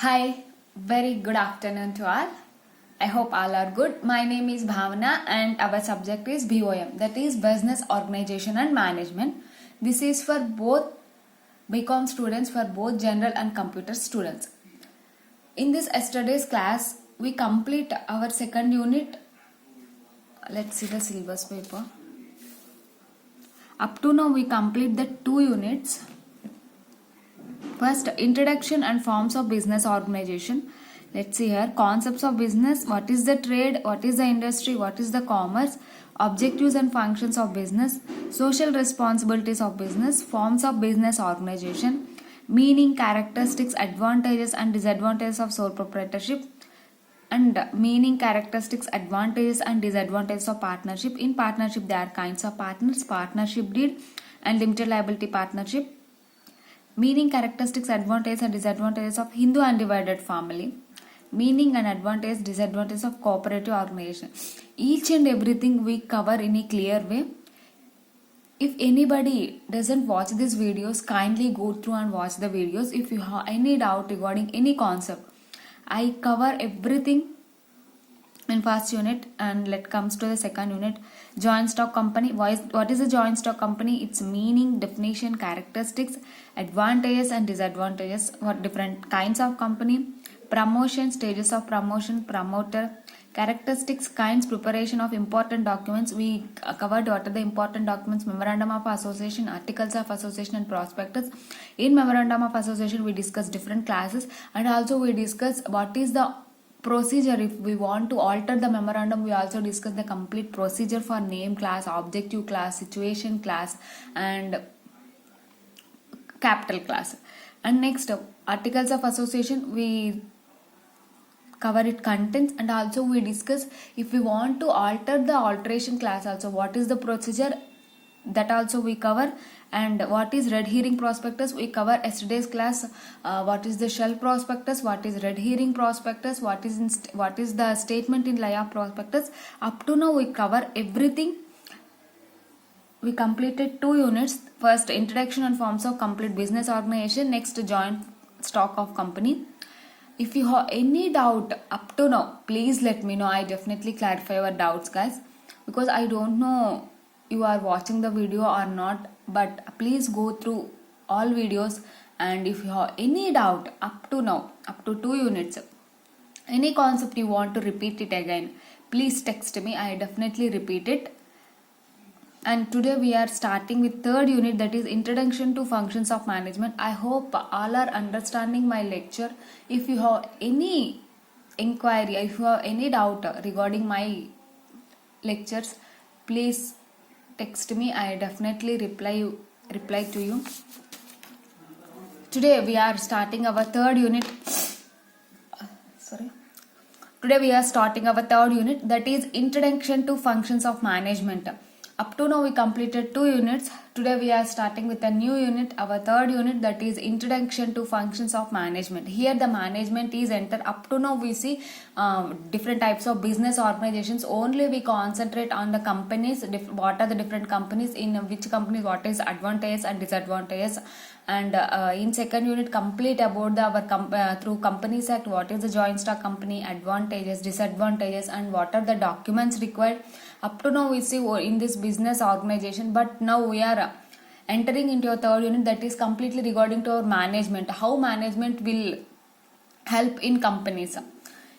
Hi, very good afternoon to all. I hope all are good. My name is Bhavana and our subject is BOM, that is Business Organization and Management. This is for both BCom students, for both general and computer students. In this yesterday's class, we complete our second unit. Let's see the syllabus paper. Up to now, we complete the 2 units. First, introduction and forms of business organization. Let's see here. Concepts of business. What is the trade? What is the industry? What is the commerce? Objectives and functions of business. Social responsibilities of business. Forms of business organization. Meaning, characteristics, advantages and disadvantages of sole proprietorship. And meaning, characteristics, advantages and disadvantages of partnership. In partnership, there are kinds of partners. Partnership deed and limited liability partnership. Meaning, characteristics, advantages and disadvantages of Hindu undivided family. Meaning and advantage, disadvantages of cooperative organization. Each and everything we cover in a clear way. If anybody doesn't watch these videos, kindly go through and watch the videos. If you have any doubt regarding any concept, I cover everything in first unit. And let comes to the second unit. Joint stock company. What is a joint stock company? Its meaning, definition, characteristics, advantages and disadvantages. What different kinds of company. Promotion, stages of promotion, promoter, characteristics, kinds, preparation of important documents. We covered what are the important documents: memorandum of association, articles of association and prospectus. In memorandum of association, we discuss different classes, and also we discuss what is the procedure. If we want to alter the memorandum, we also discuss the complete procedure for name class, objective class, situation class and capital class. And next, articles of association, we cover it contents, and also we discuss if we want to alter the alteration class also, what is the procedure, that also we cover. And what is red herring prospectus, we cover yesterday's class. What is the shell prospectus, what is red herring prospectus, what is the statement in lie of prospectus. Up to now we cover everything. We completed 2 units. First, introduction and forms of complete business organization. Next, joint stock of company. If you have any doubt up to now, please let me know. I definitely clarify your doubts, guys, because I don't know you are watching the video or not, but please go through all videos. And if you have any doubt up to now, up to 2 units, any concept you want to repeat it again, please text me. I definitely repeat it. And today we are starting with third unit, that is introduction to functions of management. I hope all are understanding my lecture. If you have any inquiry, if you have any doubt regarding my lectures, please text me. I definitely reply to you. Today we are starting our third unit. Today we are starting our third unit, that is introduction to functions of management. Up to now we completed 2 units. Today we are starting with a new unit, our third unit, that is introduction to functions of management. Here the management is entered. Up to now we see different types of business organizations. Only we concentrate on the companies, what are the different companies, in which companies what is advantages and disadvantages. And in second unit, complete about our through Companies Act, what is the joint stock company, advantages, disadvantages, and what are the documents required. Up to now we see in this business organization, but now we are entering into a third unit, that is completely regarding to our management, how management will help in companies.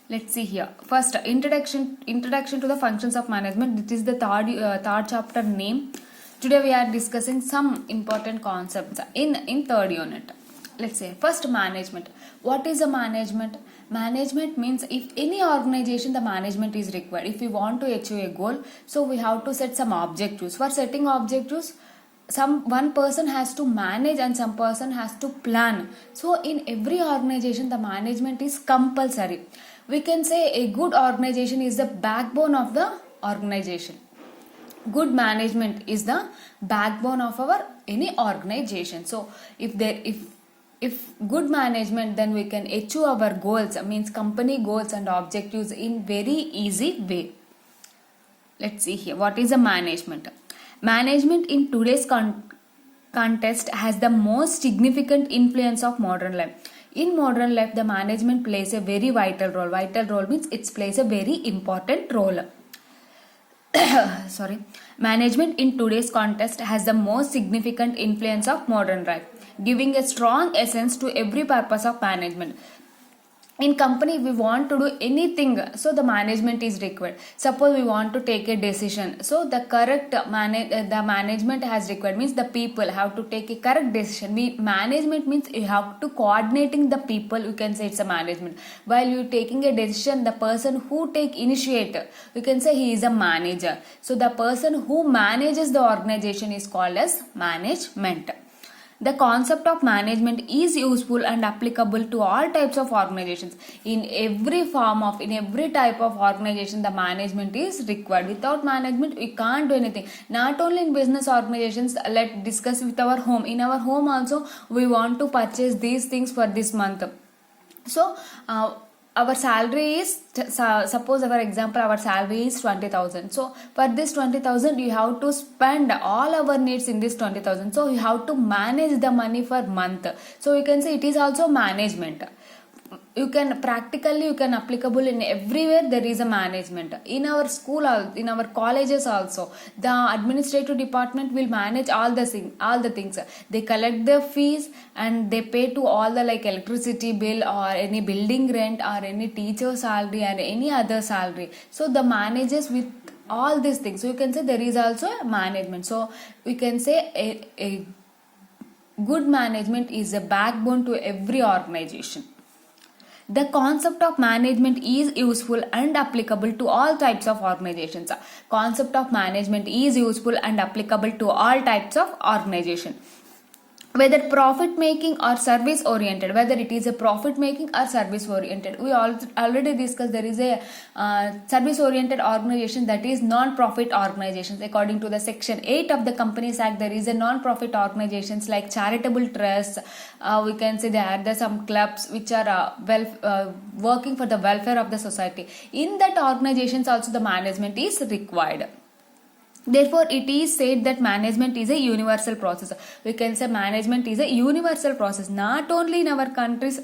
Let's see here. First, introduction to the functions of management. This is the third chapter name. Today we are discussing some important concepts in third unit. Let's say first, management. What is a management? Management means if any organization, the management is required. If we want to achieve a goal, so we have to set some objectives. For setting objectives, one person has to manage and some person has to plan. So in every organization, the management is compulsory. We can say a good organization is the backbone of the organization. Good management is the backbone of our any organization. So if good management, then we can achieve our goals, means company goals and objectives in very easy way. Let's see here. What is a management? Management in today's context has the most significant influence of modern life. In modern life, the management plays a very vital role. Vital role means it plays a very important role. Sorry. Management in today's context has the most significant influence of modern life, giving a strong essence to every purpose of management. In company we want to do anything, so the management is required. Suppose we want to take a decision, so the correct the management has required, means the people have to take a correct decision. Management means you have to coordinating the people, you can say it's a management. While you taking a decision, the person who take initiative, you can say he is a manager. So the person who manages the organization is called as management. The concept of management is useful and applicable to all types of organizations. In every type of organization, the management is required. Without management, we can't do anything. Not only in business organizations, let's discuss with our home. In our home also, we want to purchase these things for this month. So, our salary is, suppose our example, our salary is 20,000. So for this 20,000, you have to spend all our needs in this 20,000. So you have to manage the money for month. So you can say it is also management. You can applicable in everywhere. There is a management. In our school, in our colleges also, the administrative department will manage all the things. They collect the fees and they pay to all the like electricity bill or any building rent or any teacher salary or any other salary. So the manages with all these things. So you can say there is also a management. So we can say a good management is a backbone to every organization. The concept of management is useful and applicable to all types of organizations. Concept of management is useful and applicable to all types of organization. Whether profit making or service oriented, whether it is a profit making or service oriented. We already discussed there is a service oriented organization, that is non-profit organizations. According to the section 8 of the Companies Act, there is a non-profit organizations like charitable trusts. We can say there are some clubs which are working for the welfare of the society. In that organizations also the management is required. Therefore, it is said that management is a universal process. We can say management is a universal process. Not only in our countries,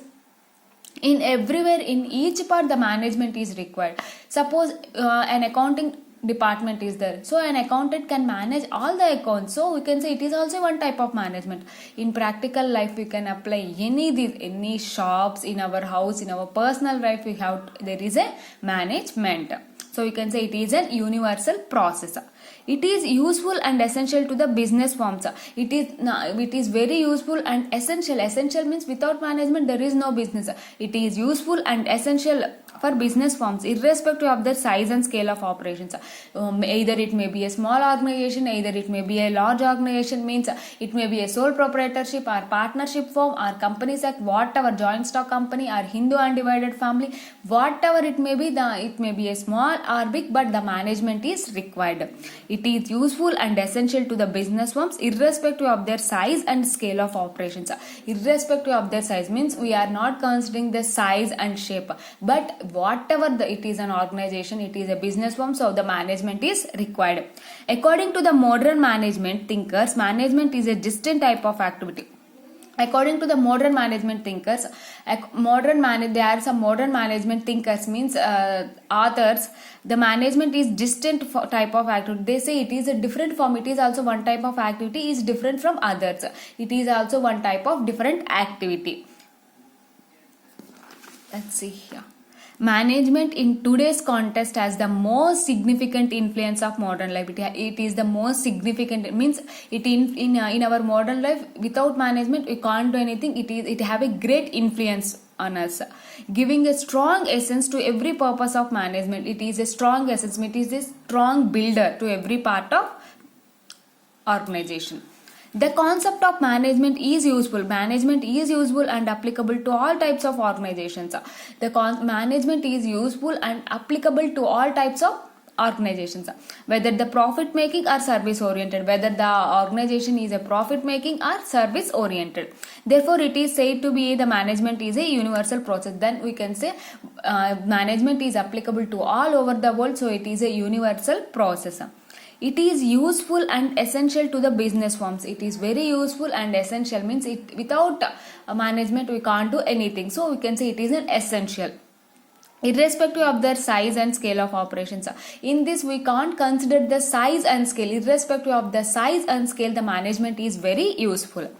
in everywhere, in each part, the management is required. Suppose an accounting department is there, so an accountant can manage all the accounts. So we can say it is also one type of management. In practical life, we can apply any shops, in our house, in our personal life, there is a management. So we can say it is a universal process. It is useful and essential to the business firms. It is very useful and essential. Essential means without management there is no business. It is useful and essential for business firms irrespective of their size and scale of operations. Either it may be a small organization, either it may be a large organization, means it may be a sole proprietorship or partnership firm or Companies Act, whatever, joint stock company or Hindu undivided family, whatever it may be, it may be a small or big, but the management is required. It is useful and essential to the business firms irrespective of their size and scale of operations. Irrespective of their size means we are not considering the size and shape, but whatever it is an organization, it is a business firm, so the management is required. According to the modern management thinkers, management is a distinct type of activity. According to the modern management thinkers, there are some modern management thinkers, means authors. The management is distinct type of activity. They say it is a different form. It is also one type of activity, is different from others. It is also one type of different activity. Let's see here. Management in today's context has the most significant influence of modern life. It is the most significant, means it in our modern life, without management we can't do anything. It have a great influence on us, giving a strong essence to every purpose of management. It is a strong essence, it is a strong builder to every part of organization. The concept of management is useful. Management is useful and applicable to all types of organizations. Management is useful and applicable to all types of organizations, whether the profit making or service oriented, whether the organization is a profit making or service oriented. Therefore, it is said to be the management is a universal process. Then we can say management is applicable to all over the world, so it is a universal process. It is useful and essential to the business forms. It is very useful and essential means it without management we can't do anything. So we can say it is an essential irrespective of their size and scale of operations. In this we can't consider the size and scale. Irrespective of the size and scale, the management is very useful.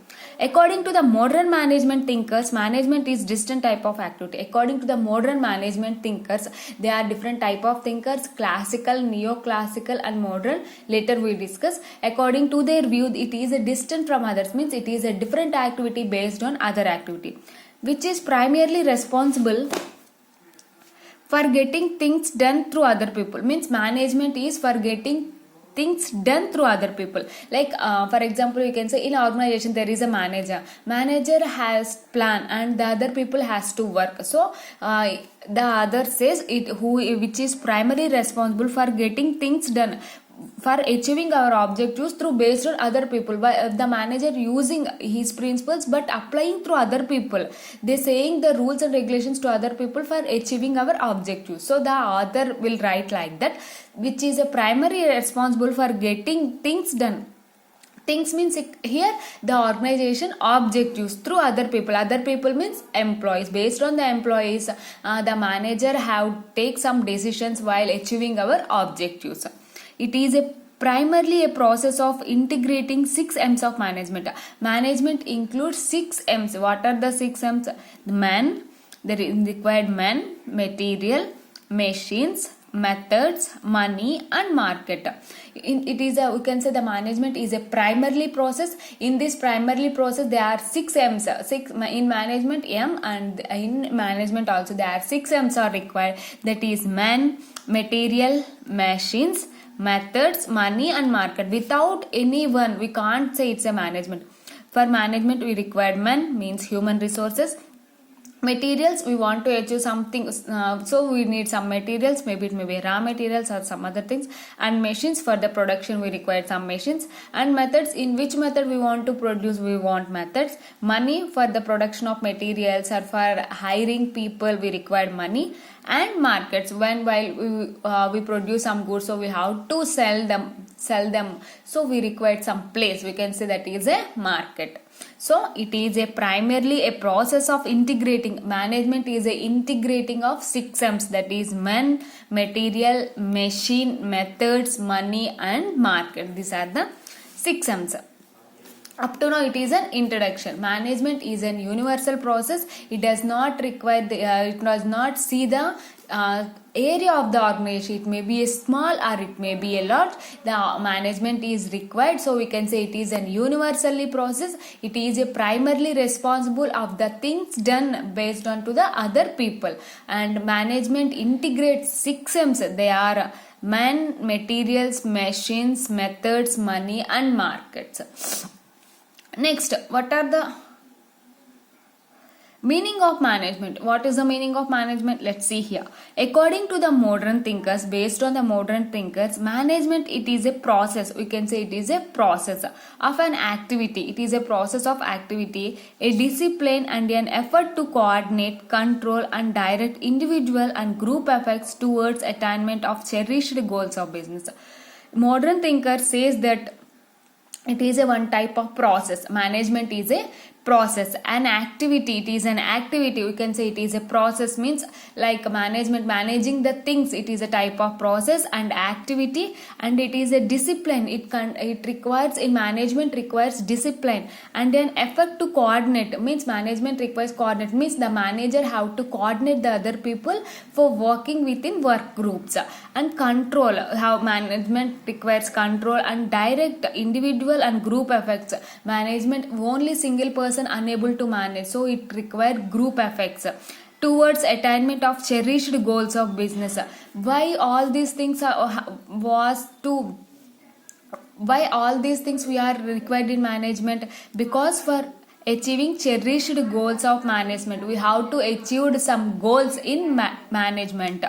According to the modern management thinkers, management is distant type of activity. According to the modern management thinkers, there are different type of thinkers: classical, neoclassical and modern. Later we discuss. According to their view, it is a distant from others, means it is a different activity based on other activity, which is primarily responsible for getting things done through other people. Means management is for getting things done through other people. Like for example, you can say in organization there is a manager has plan and the other people has to work. So the other says it who which is primarily responsible for getting things done, for achieving our objectives through based on other people. By the manager using his principles but applying through other people, they saying the rules and regulations to other people for achieving our objectives. So the author will write like that, which is a primary responsible for getting things done. Things means here the organization objectives through other people means employees. Based on the employees, the manager have take some decisions while achieving our objectives. It is a primarily a process of integrating 6 M's of management. Management includes 6 M's. What are the 6 M's? The required man, material, machines, methods, money and market. It is a, we can say the management is a primarily process. In this primarily process there are 6 M's. 6 in management M, and in management also there are 6 M's are required. That is man, material, machines, methods, money and market. Without any one we can't say it's a management. For management we require man, means human resources. Materials, we want to achieve something, so we need some materials, maybe it may be raw materials or some other things. And machines, for the production we require some machines. And methods, in which method we want to produce, we want methods. Money, for the production of materials or for hiring people we require money. And markets, while we produce some goods, so we have to sell them, so we require some place, we can say that is a market. So it is a primarily a process of integrating. Management is a integrating of 6 M's, that is man, material, machine, methods, money and market. These are the 6 M's. Up to now it is an introduction. Management is an universal process. It does not require it does not see the area of the organization. It may be a small or it may be a lot. The management is required, so we can say it is an universally process. It is a primarily responsible of the things done based on to the other people. And management integrates 6 M's. They are man, materials, machines, methods, money and markets. Next, what are the meaning of management? What is the meaning of management? Let's see here. According to the modern thinkers, based on the modern thinkers, management, it is a process. We can say it is a process of an activity. It is a process of activity, a discipline and an effort to coordinate, control and direct individual and group efforts towards attainment of cherished goals of business. Modern thinker says that it is a one type of process. Management is a process. An activity, it is an activity. We can say it is a process, means like management, managing the things, it is a type of process and activity. And it is a discipline. It requires, in management requires discipline and an effort to coordinate, means management requires coordinate, means the manager have to coordinate the other people for working within work groups. And control, how management requires control and direct individual and group effects. Management, only single person unable to manage, so it requires group effects towards attainment of cherished goals of business. Why all these things why all these things we are required in management? Because for achieving cherished goals of management, we have to achieve some goals in management.